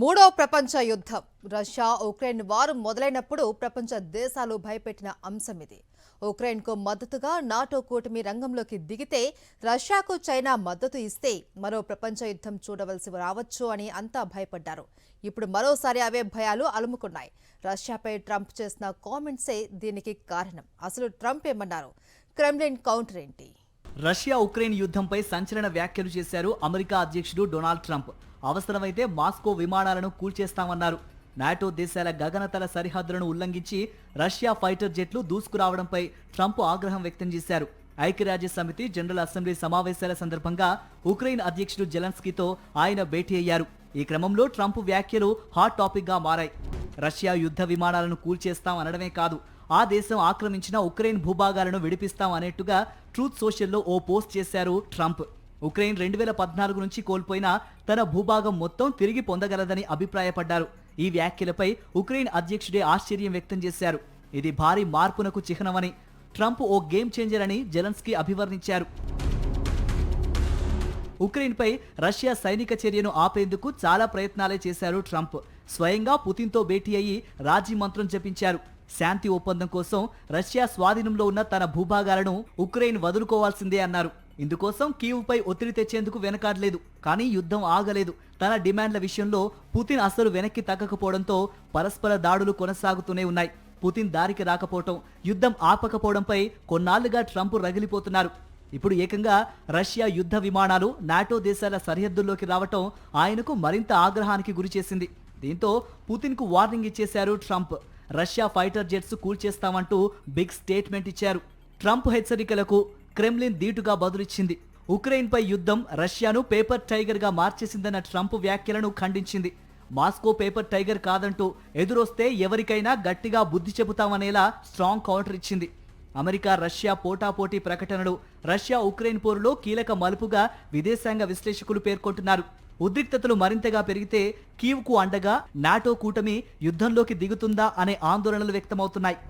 మూడో ప్రపంచ యుద్ధం రష్యా ఉక్రెయిన్ వారు మొదలైనప్పుడు ప్రపంచ దేశాలు భయపెట్టిన అంశం ఇది. ఉక్రెయిన్కు మద్దతుగా నాటో కూటమి రంగంలోకి దిగితే రష్యాకు చైనా మద్దతు ఇస్తే మరో ప్రపంచ యుద్ధం చూడవలసి రావచ్చు అని అంతా భయపడ్డారు. ఇప్పుడు మరోసారి అవే భయాలు అలుముకున్నాయి. రష్యాపై ట్రంప్ చేసిన కామెంట్సే దీనికి కారణం. అసలు ట్రంప్ ఏమన్నారు? క్రెమ్లిన్ కౌంటర్ ఏంటి? రష్యా ఉక్రెయిన్ యుద్ధంపై సంచలన వ్యాఖ్యలు చేశారు అమెరికా అధ్యక్షుడు డొనాల్డ్ ట్రంప్. అవసరమైతే మాస్కో విమానాలను కూల్చేస్తామన్నారు. నాటో దేశాల గగనతల సరిహద్దులను ఉల్లంఘించి రష్యా ఫైటర్ జెట్లు దూసుకురావడంపై ట్రంప్ ఆగ్రహం వ్యక్తం చేశారు. ఐక్యరాజ్య సమితి జనరల్ అసెంబ్లీ సమావేశాల సందర్భంగా ఉక్రెయిన్ అధ్యక్షుడు జెలెన్స్కీతో ఆయన భేటీ అయ్యారు. ఈ క్రమంలో ట్రంప్ వ్యాఖ్యలు హాట్ టాపిక్ గా మారాయి. రష్యా యుద్ధ విమానాలను కూల్చేస్తాం అనడమే కాదు, ఆ దేశం ఆక్రమించిన ఉక్రెయిన్ భూభాగాలను విడిపిస్తాం అనేట్టుగా ట్రూత్ సోషల్లో ఓ పోస్ట్ చేశారు ట్రంప్. ఉక్రెయిన్ 2014 నుంచి కోల్పోయిన తన భూభాగం మొత్తం తిరిగి పొందగలదని అభిప్రాయపడ్డారు. ఈ వ్యాఖ్యలపై ఉక్రెయిన్ అధ్యక్షుడే ఆశ్చర్యం వ్యక్తం చేశారు. ఇది భారీ మార్పునకు చిహ్నమని, ట్రంప్ ఓ గేమ్ చేంజర్ అని జెలెన్స్కీ అభివర్ణించారు. ఉక్రెయిన్పై రష్యా సైనిక చర్యను ఆపేందుకు చాలా ప్రయత్నాలే చేశారు ట్రంప్. స్వయంగా పుతిన్తో భేటీ అయ్యి రాజీ మంత్రం జపించారు. శాంతి ఒప్పందం కోసం రష్యా స్వాధీనంలో ఉన్న తన భూభాగాలను ఉక్రెయిన్ వదులుకోవాల్సిందే అన్నారు. ఇందుకోసం కీవ్పై ఒత్తిడి తెచ్చేందుకు వెనకాడలేదు. కానీ యుద్ధం ఆగలేదు. తన డిమాండ్ల విషయంలో పుతిన్ అసలు వెనక్కి తగ్గకపోవడంతో పరస్పర దాడులు కొనసాగుతూనే ఉన్నాయి. పుతిన్ దారికి రాకపోవడం, యుద్ధం ఆపకపోవడంపై కొన్నాళ్లుగా ట్రంప్ రగిలిపోతున్నారు. ఇప్పుడు ఏకంగా రష్యా యుద్ధ విమానాలు నాటో దేశాల సరిహద్దుల్లోకి రావటం ఆయనకు మరింత ఆగ్రహానికి గురిచేసింది. దీంతో పుతిన్కు వార్నింగ్ ఇచ్చేశారు ట్రంప్. రష్యా ఫైటర్ జెట్స్ కూల్చేస్తామంటూ బిగ్ స్టేట్మెంట్ ఇచ్చారు. ట్రంప్ హెచ్చరికలకు క్రెమ్లిన్ ధీటుగా బదులిచ్చింది. ఉక్రెయిన్పై యుద్ధం రష్యాను పేపర్ టైగర్ గా మార్చేసిందన్న ట్రంప్ వ్యాఖ్యలను ఖండించింది. మాస్కో పేపర్ టైగర్ కాదంటూ ఎదురొస్తే ఎవరికైనా గట్టిగా బుద్ధి చెబుతామనేలా స్ట్రాంగ్ కౌంటర్ ఇచ్చింది. అమెరికా రష్యా పోటాపోటీ ప్రకటనలు రష్యా ఉక్రెయిన్ పోరులో కీలక మలుపుగా విదేశాంగ విశ్లేషకులు పేర్కొంటున్నారు. ఉద్రిక్తతలు మరింతగా పెరిగితే కీవ్కు అండగా నాటో కూటమి యుద్ధంలోకి దిగుతుందా అనే ఆందోళనలు వ్యక్తమవుతున్నాయి.